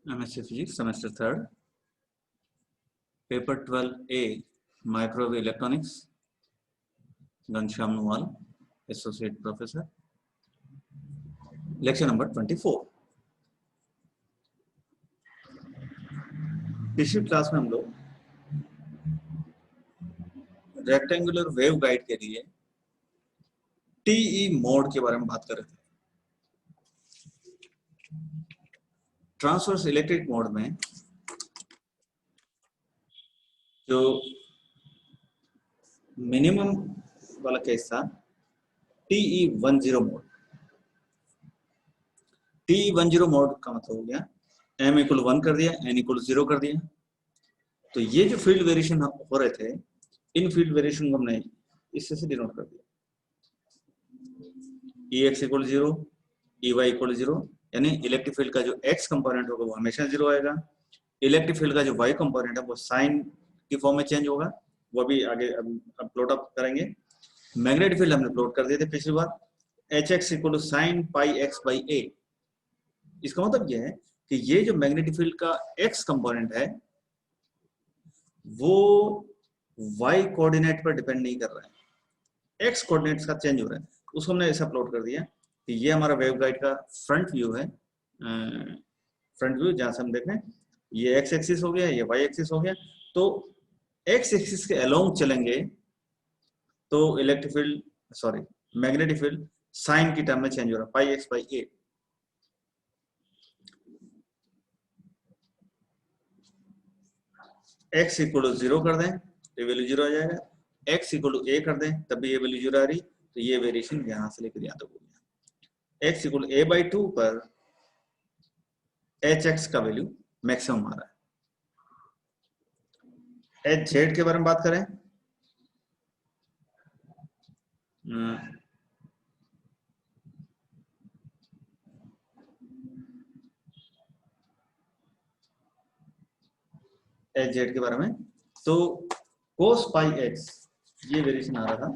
MSc Physics semester 3rd, paper 12A, Microwave Electronics, Ghanshyam Nuwal, Associate Professor, lecture number 24. पिछली class में हम लोग rectangular wave guide के लिए टीई मोड के बारे में बात कर रहे थे। ट्रांसवर्स इलेक्ट्रिक मोड में जो मिनिमम वाला केस था TE10 मोड। TE10 मोड का मतलब हो गया m = 1 कर दिया, n = 0 कर दिया। तो ये जो फील्ड वेरिएशन हो रहे थे, इन फील्ड वेरिएशन को हमने इससे से डिनोट कर दिया। Ex = 0, Ey = 0, यानी इलेक्ट्रिक फील्ड का जो x कंपोनेंट होगा वो हमेशा 0 आएगा। इलेक्ट्रिक फील्ड का जो y कंपोनेंट है वो साइन की फॉर्म में चेंज होगा, वो भी आगे अब प्लॉट अप करेंगे। मैग्नेटिक फील्ड हमने प्लॉट कर दिए थे पिछली बार, Hx = sin πx/a। इसका मतलब यह है कि ये जो मैग्नेटिक फील्ड का x कंपोनेंट है वो y कोऑर्डिनेट पर डिपेंड नहीं कर रहा है, x कोऑर्डिनेट्स का चेंज हो रहा है। उसको हमने ऐसा प्लॉट कर दिया कि ये हमारा वेव गाइड का फ्रंट व्यू है। फ्रंट व्यू जहां से हम देख रहे हैं, ये x एक्सिस हो गया, ये y एक्सिस हो गया। तो x एक्सिस के अलोंग चलेंगे तो electric field magnetic field sine की टर्म में चेंज हो रहा है, πx/a। x = 0 कर दें तो वैल्यू 0 आ जाएगा, x = a कर दें तब भी ये वैल्यू 0 आ रही, तो ये वेरिएशन यहां से लेकर यहां तक हो गया। x = a/2 पर hx का वैल्यू मैक्सिमम आ रहा है। hz के बारे में बात करें, hz के बारे में, तो cos πx ये वेरिएशन आ रहा था,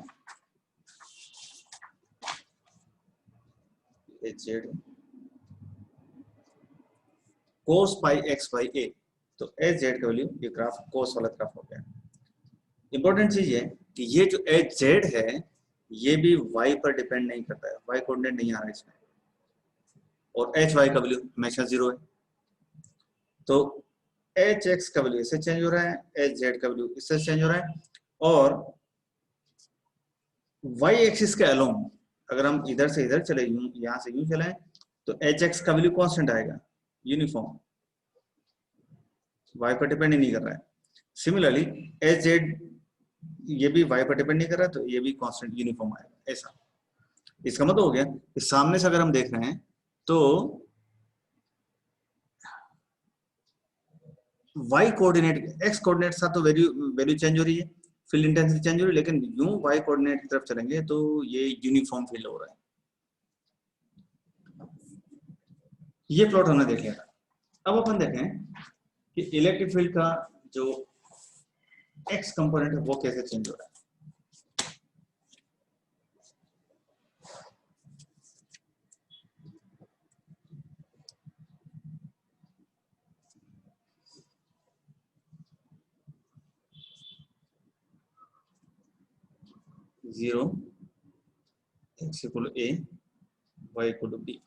hz cos πx/a। तो hz का वैल्यू ये ग्राफ cos वाला ग्राफ हो गया। इंपॉर्टेंट चीज है कि ये जो hz है ये भी y पर डिपेंड नहीं करता है, y कोऑर्डिनेट नहीं आ रहा है इसमें, और hy का वैल्यू हमेशा 0 है। तो hx का वैल्यू इससे चेंज हो रहा है, hz का वैल्यू इससे चेंज हो रहा है, और y एक्सिस के अलोंग अगर हम इधर से इधर चले, यहां से यूं चले, तो hx का वैल्यू कांस्टेंट आएगा, यूनिफॉर्म, y पर डिपेंड नहीं कर रहा है। सिमिलरली hz ये भी y पर डिपेंड नहीं कर रहा है, तो ये भी कांस्टेंट यूनिफॉर्म आएगा। ऐसा इसका मतलब हो गया कि सामने से अगर हम देख रहे हैं तो y कोऑर्डिनेट, x कोऑर्डिनेट साथ तो वैल्यू चेंज हो रही है, फील्ड इंटेंसिटी चेंज हो रही है, लेकिन यूं y कोऑर्डिनेट की तरफ चलेंगे तो ये यूनिफॉर्म फील्ड हो रहा है। ये प्लॉट हमने देख लिया था। अब अपन देखें कि इलेक्ट्रिक फील्ड का जो x कंपोनेंट है वो कैसे चेंज हो रहा है। Zero, x = a, y = b।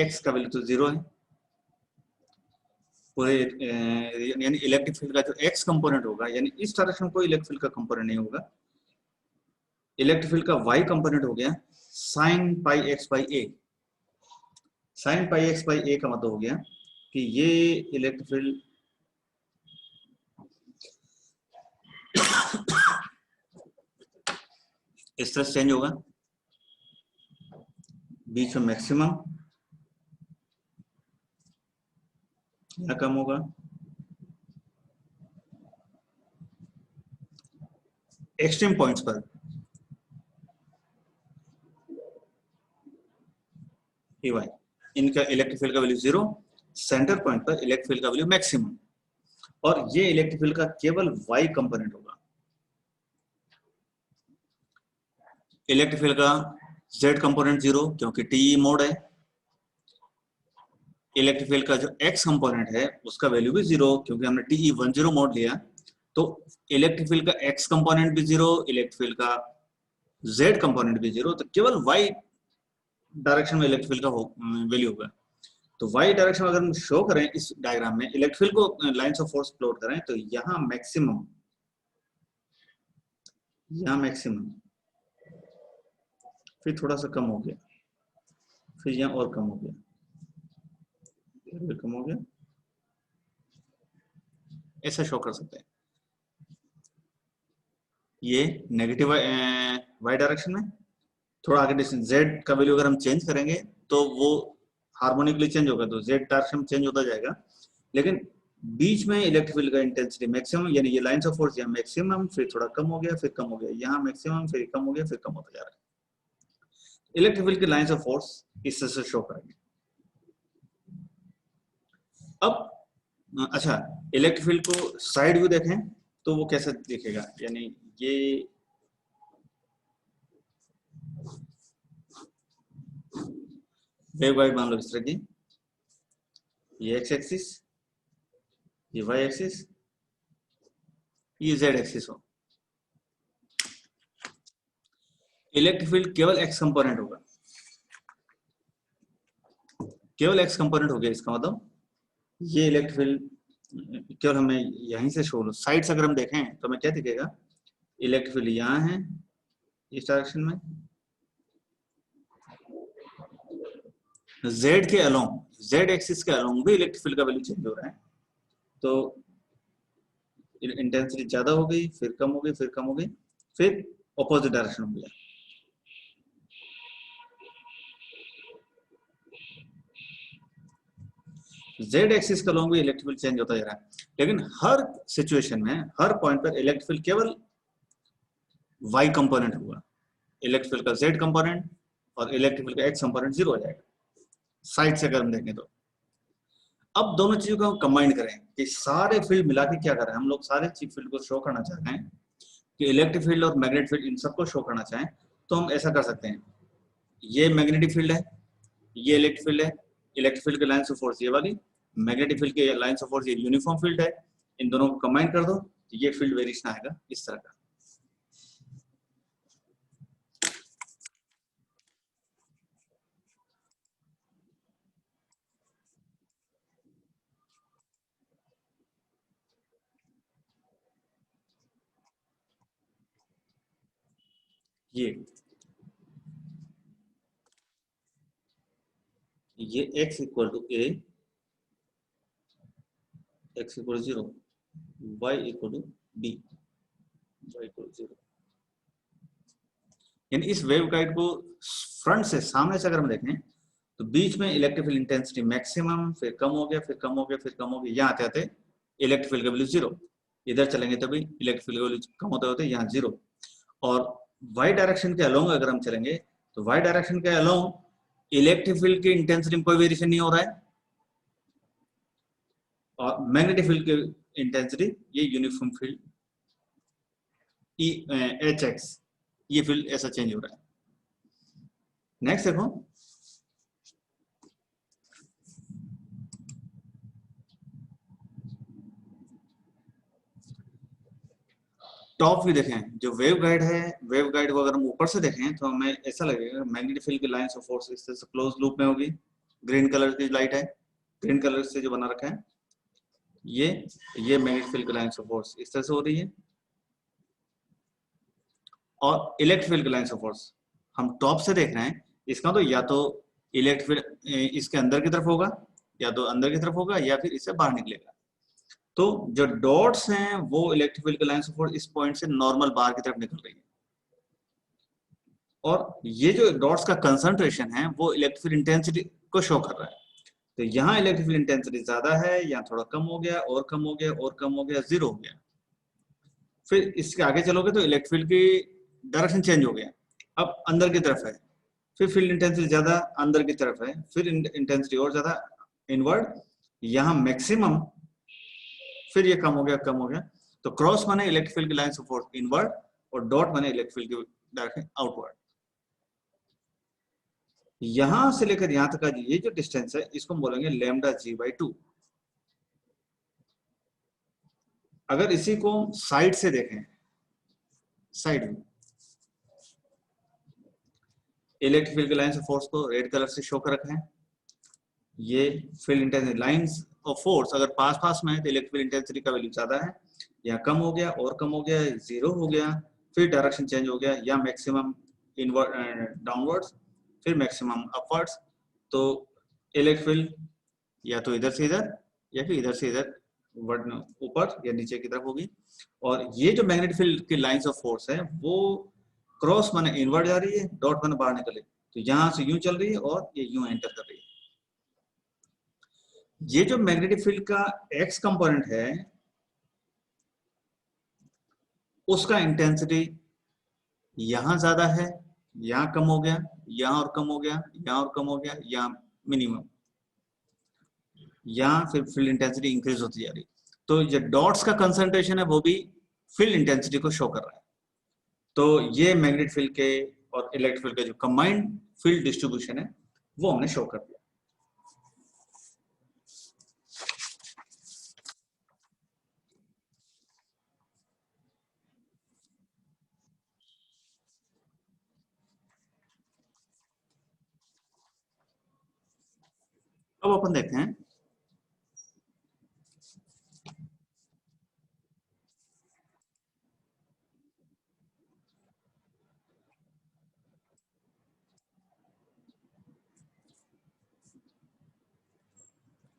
Ex का वैल्यू तो 0 है, पूरे यानी इलेक्ट्रिक फील्ड का जो x कंपोनेंट होगा, यानी इस डायरेक्शन कोई इलेक्ट्रिक फील्ड का कंपोनेंट नहीं होगा। इलेक्ट्रिक फील्ड का y कंपोनेंट हो गया sin πx/a। sin πx/a का मतलब हो गया कि ये इलेक्ट्रिक फील्ड इस तरह चेंज होगा, बीच में मैक्सिमम या कम होगा, एक्सट्रीम पॉइंट्स पर Ay इनका इलेक्ट्रिक फील्ड का वैल्यू 0, सेंटर पॉइंट पर इलेक्ट्रिक फील्ड का वैल्यू मैक्सिमम, और ये इलेक्ट्रिक फील्ड का केवल y कंपोनेंट होगा। इलेक्ट्रिक फील्ड का z कंपोनेंट 0 क्योंकि TE मोड है, इलेक्ट्रिक फील्ड का जो एक्स कंपोनेंट है उसका वैल्यू भी जीरो, क्योंकि हमने TE10 मोड लिया, तो इलेक्ट्रिक फील्ड का एक्स कंपोनेंट भी जीरो, इलेक्ट्रिक फील्ड का जेड कंपोनेंट भी जीरो, तो केवल वाई डायरेक्शन में इलेक्ट्रिक फील्ड का वैल्यू होगा। तो वाई डायरेक्शन अगर हम शो करें इस डायग्राम में, इलेक्ट्रिक फील्ड को लाइंस ऑफ फोर्स प्लॉट करें, तो यहाँ मैक्सिमम, फिर थोड़ा सा कम हो गया, फिर यहाँ और कम हो गया, कम हो गया, ऐसा शो कर सकते हैं। ये नेगेटिव वाई डायरेक्शन में, थोड़ा आगे डिस्टेंस जेड का वैल्यू अगर हम चेंज करेंगे तो वो हार्मोनिकली चेंज होगा, तो जेड डायरेक्शन में चेंज होता जाएगा, लेकिन बीच में इलेक्ट्रिक फील्ड का इंटेंसिटी मैक्सिमम, यानी ये लाइंस ऑफ फोर्स यहाँ मैक्सिमम, फिर थोड़ा कम हो गया, फिर कम हो गया, यहाँ मैक्सिमम, फिर कम हो गया, फिर कम होता जा रहा है। इलेक्ट्रिक फील्ड के लाइंस ऑफ फोर्स इससे से शो करेंगे। अब अच्छा, इलेक्ट्रिक फील्ड को साइड व्यू देखें तो वो कैसे दिखेगा, यानी ये वेव गाइड मान लो इस तरह की, ये एक्स एक्सिस, ये वाई एक्सिस, ये जेड एक्सिस हो। इलेक्ट्रिक फील्ड केवल एक्स कंपोनेंट होगा, केवल एक्स कंपोनेंट हो गया, इसका मतलब ये इलेक्ट्रिक फील्ड केवल हमें यहीं से शो, साइड से अगर हम देखें तो हमें क्या दिखेगा, इलेक्ट्रिक फील्ड यहाँ है इस डायरेक्शन में, जेड के अलोंग, जेड एक्सिस के अलोंग भी इलेक्ट्रिक फील्ड का वैल्यू चेंज हो रहा है, तो इंटेंसिटी ज्यादा हो गई, फिर कम हो गई, फिर कम हो गई, फिर ऑपोजिट डायरेक्शन हो गया। जेड एक्सिस के अलोंग भी इलेक्ट्रिक फील्ड चेंज होता जा रहा है, लेकिन हर सिचुएशन में, हर पॉइंट पर इलेक्ट्रिक फील्ड केवल वाई कंपोनेंट होगा, इलेक्ट्रिक फील्ड का जेड कंपोनेंट और इलेक्ट्रिक फील्ड का एक्स कंपोनेंट जीरो हो जाएगा, साइड से अगर हम देखें तो। अब दोनों चीजों को हम कंबाइन करें कि सारे फील्ड मिला के क्या कर रहे हैं, हम लोग सारे फील्ड को शो करना चाहते हैं कि इलेक्ट्रिक फील्ड और मैग्नेटिक फील्ड इन सबको शो करना चाहें, तो हम ऐसा कर सकते हैं, ये मैग्नेटिक फील्ड है, ये इलेक्ट्रिक फील्ड है, इलेक्ट्रिक फील्ड के लाइंस ऑफ फोर्स ये वाली, मैग्नेटिक फील्ड के लाइंस ऑफ फोर्स ये यूनिफॉर्म फील्ड है, इन दोनों को कंबाइन कर दो, ये फील्ड वेरिएशन आएगा इस तरह का। ये x equal to a, x equal 0, y equal to b, y equal 0, यानी इस वेव गाइड को फ्रंट से, सामने से अगर हम देखें तो बीच में इलेक्ट्रिक फील्ड इंटेंसिटी मैक्सिमम, फिर कम हो गया, फिर कम हो गया, फिर कम हो गया, यहाँ आते आते इलेक्ट्रिक फील्ड का वैल्यू जीरो, इधर चलेंगे तभी इलेक्ट्रिक फील्ड का वैल्यू कम होते होते यहाँ जीरो, और वाई डायरेक्शन के अलोंग अगर हम चलेंगे तो वाई डायरेक्शन के अलोंग इलेक्ट्रिक फील्ड की इंटेंसिटी में कोई वेरिएशन नहीं हो रहा है, और मैग्नेटिक फील्ड की इंटेंसिटी ये यूनिफॉर्म फील्ड एच एक्स, ये फील्ड ऐसा चेंज हो रहा है। नेक्स्ट देखो, टॉप व्यू देखें, जो वेव गाइड है, वेव गाइड को अगर हम ऊपर से देखें तो हमें ऐसा लगेगा मैग्नेटिक फील्ड की लाइंस ऑफ फोर्स इस तरह से क्लोज लूप में होगी, ग्रीन कलर की लाइट है, ग्रीन कलर से जो बना रखा है, ये मैग्नेटिक फील्ड की लाइंस ऑफ फोर्स इस तरह से हो रही है, और इलेक्ट्रिक फील्ड की लाइंस ऑफ फोर्स हम टॉप से देख रहे हैं, इसका तो या तो इलेक्ट्रिक फील्ड इसके अंदर की तरफ होगा, या तो अंदर की तरफ होगा, या फिर इससे बाहर निकलेगा। तो जो डॉट्स हैं वो इलेक्ट्रिक फील्ड के लाइंस ऑफ फोर्स इस पॉइंट से नॉर्मल बाहर की तरफ निकल रही है, और ये जो डॉट्स का कंसंट्रेशन है वो इलेक्ट्रिक फील्ड इंटेंसिटी को शो कर रहा है। तो यहाँ इलेक्ट्रिक फील्ड इंटेंसिटी ज्यादा है, यहाँ थोड़ा कम हो गया, और कम हो गया, और कम हो गया, जीरो हो गया। फिर इसके आगे चलोगे तो इलेक्ट्रिक फील्ड की डायरेक्शन चेंज हो गया, अब अंदर की तरफ है, फिर फील्ड इंटेंसिटी ज्यादा अंदर की तरफ है, फिर इंटेंसिटी और ज्यादा इनवर्ड, यहाँ मैक्सिमम, फिर ये कम हो गया, कम हो गया। तो क्रॉस माने इलेक्ट्रिक फील्ड की लाइंस ऑफ फोर्स इनवर्ड, और डॉट माने इलेक्ट्रिक फील्ड की डायरेक्शन आउटवर्ड। यहां से लेकर यहां तक का ये जो डिस्टेंस है इसको हम बोलेंगे लैम्डा जी बाई 2। अगर इसी को साइड से देखें, साइड में इलेक्ट्रिक फील्ड के लाइन ऑफ फोर्स को रेड कलर से शो कर रखा है। ये field intensity lines of force अगर पास पास में है तो इलेक्ट्रिक फील्ड इंटेंसिटी का वैल्यू ज्यादा है, या कम हो गया और कम हो गया, जीरो हो गया, फिर डायरेक्शन चेंज हो गया, या मैक्सिमम इनवर्ड डाउनवर्ड्स, फिर मैक्सिमम अपवर्ड्स। तो इलेक्ट्रिक फील्ड या तो इधर से इधर या फिर इधर से इधर ऊपर या नीचे की तरफ होगी। और ये जो मैग्नेटिक फील्ड की लाइंस ऑफ फोर्स है वो क्रॉस माने इनवर्ड जा रही है, डॉट माने बाहर निकले, तो यहां से यूं चल रही है और ये यूं एंटर कर रही है। ये जो मैग्नेटिक फील्ड का एक्स कंपोनेंट है उसका इंटेंसिटी यहां ज्यादा है, यहां कम हो गया, यहां और कम हो गया, यहां और कम हो गया, यहां मिनिमम, यहां फिर फील्ड इंटेंसिटी इंक्रीज होती जा रही। तो ये डॉट्स का कंसंट्रेशन है वो भी फील्ड इंटेंसिटी को शो कर रहा है। तो ये मैग्नेटिक फील्ड के और इलेक्ट्रिक फील्ड का जो कंबाइंड फील्ड डिस्ट्रीब्यूशन है वो हमने शो कर दिया। अब अपन देखते हैं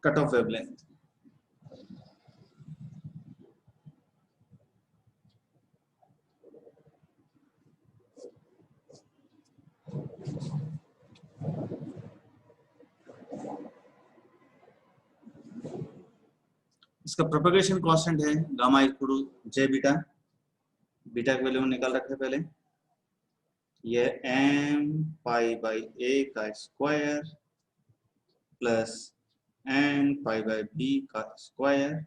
कट ऑफ वेवलेंथ। इसका प्रोपेगेशन कांस्टेंट है gamma equal to j beta. Beta की वैल्यू निकाल रखे हैं पहले। ये m पाई बाई a का square plus n pi by b का square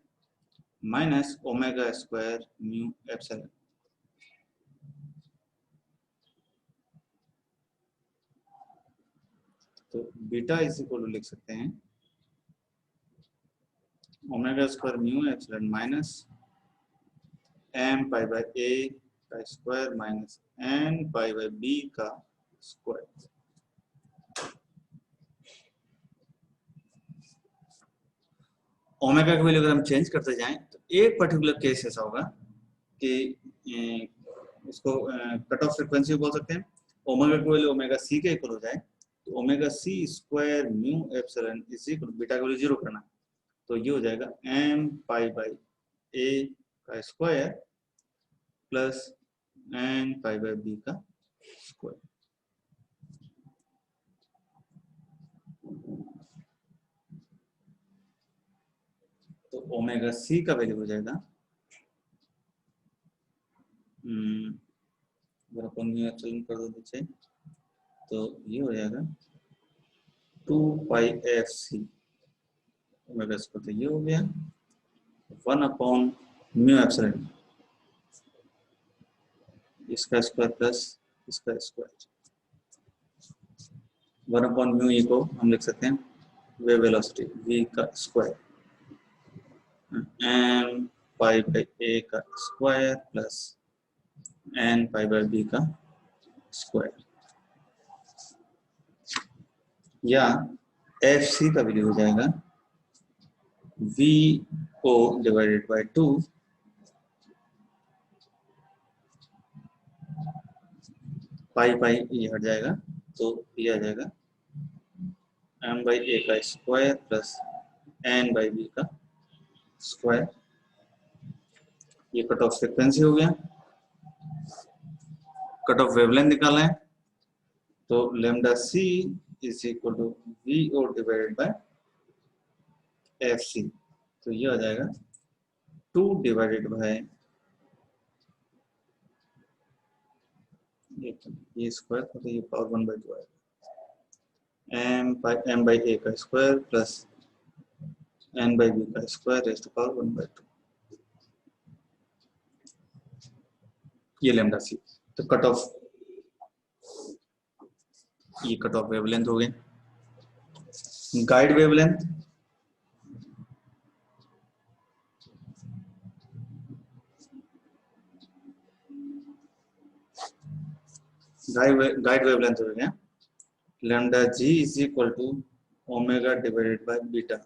minus omega square mu epsilon. तो बीटा इस इक्वल टू लिख सकते हैं omega square mu epsilon minus m pi by a का square minus n pi by b का square. Omega की value अगर हम चेंज करते जाएं तो एक पर्टिकुलर केस ऐसा होगा कि उसको कट ऑफ फ्रीक्वेंसी बोल सकते हैं। ओमेगा की वैल्यू ओमेगा सी के इक्वल हो जाए तो omega c square mu epsilon is equal beta की वैल्यू जीरो करना, तो ये हो जाएगा m पाई बाई a का square plus n pi by b का स्क्वायर। तो ओमेगा सी का वैल्यू हो जाएगा कर दो नीचे, तो ये हो जाएगा 2 पाई एफ सी ओमेगा स्क्वायर, तो ये हो गया 1 अपॉन म्यू एप्सिलॉन इसका स्क्वायर प्लस इसका स्क्वायर। 1 अपॉन म्यू ई को हम लिख सकते हैं वेव वेलोसिटी v का square m pi by a का square plus n pi by b का स्क्वायर, या एफ सी का वैल्यू हो जाएगा v o डिवाइडेड बाई 2 पाई पाई ये हट जाएगा तो ये आ जाएगा m बाई a का square plus n by b का स्क्वायर। ये कट ऑफ फ्रीक्वेंसी हो गया। कट ऑफ वेवलेंथ निकालना है तो lambda c is equal to v o divided by f c, तो ये हो जाएगा 2 डिवाइडेड बाय ये स्क्वायर, तो ये पावर 1 बाई 2 आएगा m बाई a का square plus n by b का square raise to power 1 by 2, ये लेमडा सी। तो कट ऑफ ये कट ऑफ वेवलेंथ हो गए। गाइड वेवलेंथ, गाइड वेवलेंथ हो गया lambda g is equal to omega divided by beta,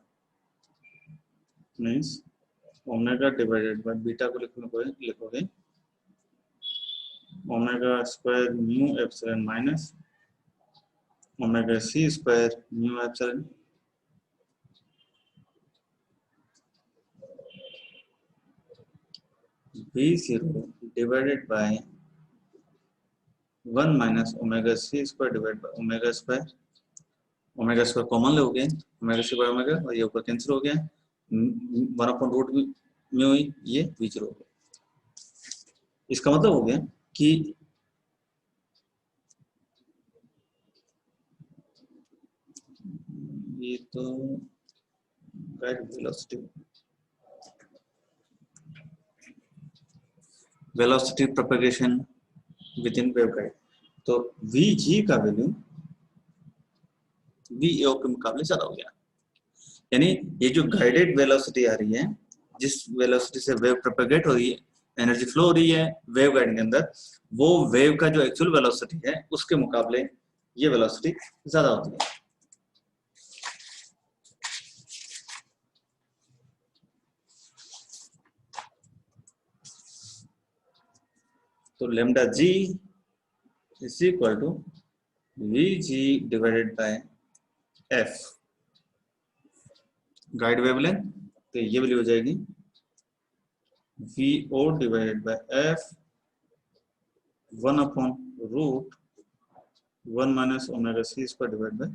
means omega divided by beta को लिखोगे omega square mu epsilon minus omega c square mu epsilon V0 divided by 1 minus omega c square divided by omega square। Omega square common लोगे, omega C by omega और ये ऊपर cancel हो गया, 1/रूट में हुई, ये V0 हो गया। इसका मतलब हो गया कि ये तो guide velocity propagation with in waveguide, तो Vg का वैल्यू VAO के मुकाबले ज्यादा हो गया। यानी ये जो गाइडेड वेलोसिटी आ रही है, जिस वेलोसिटी से वेव प्रोपेगेट हो रही है, एनर्जी फ्लो हो रही है वेव गाइड के अंदर, वो वेव का जो एक्चुअल वेलोसिटी है उसके मुकाबले ये वेलोसिटी ज्यादा होती है। तो lambda g is equal to Vg divided by F guide wavelength, तो ये वैल्यू हो जाएगी VO divided by F root 1 minus omega c square divide by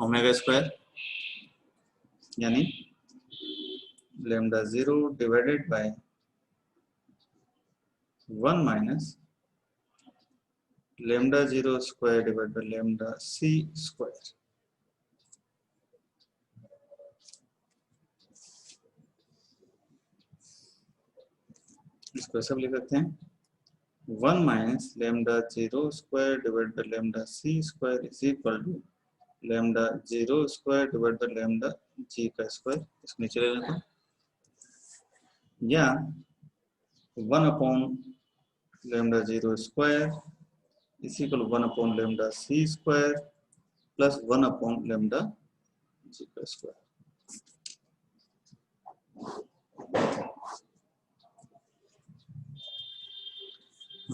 omega square, यानी lambda 0 divided by 1 minus lambda 0 square divide by lambda c square. इसको सब लिख सकते हैं 1 minus lambda 0 square divide by lambda c square is equal to lambda 0 square divide by lambda g का square, इसको नीचे ले लेते हैं, या 1 lambda 0 square is equal 1 lambda c square plus 1 lambda g का स्क्वायर।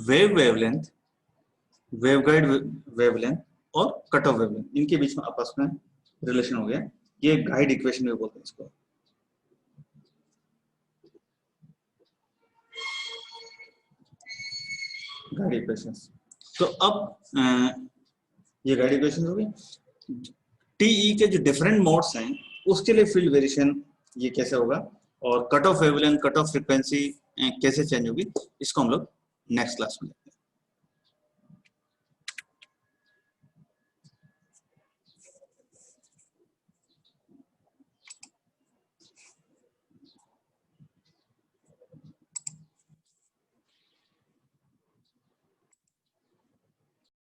वेवलेंथ, वेवगाइड वेवलेंथ और cut off wavelength, इनके बीच में आपस में रिलेशन हो गया, ये गाइड इक्वेशन भी बोलते हैं इसको। गाइड इक्वेशंस, तो अब ये गाइड इक्वेशंस हो गई। टीई के जो डिफरेंट मोड्स हैं उसके लिए फील्ड वेरिएशन ये कैसे होगा, और cut off wavelength, cut off frequency कैसे चेंज होगी, इसको हम लोग नेक्स्ट क्लास में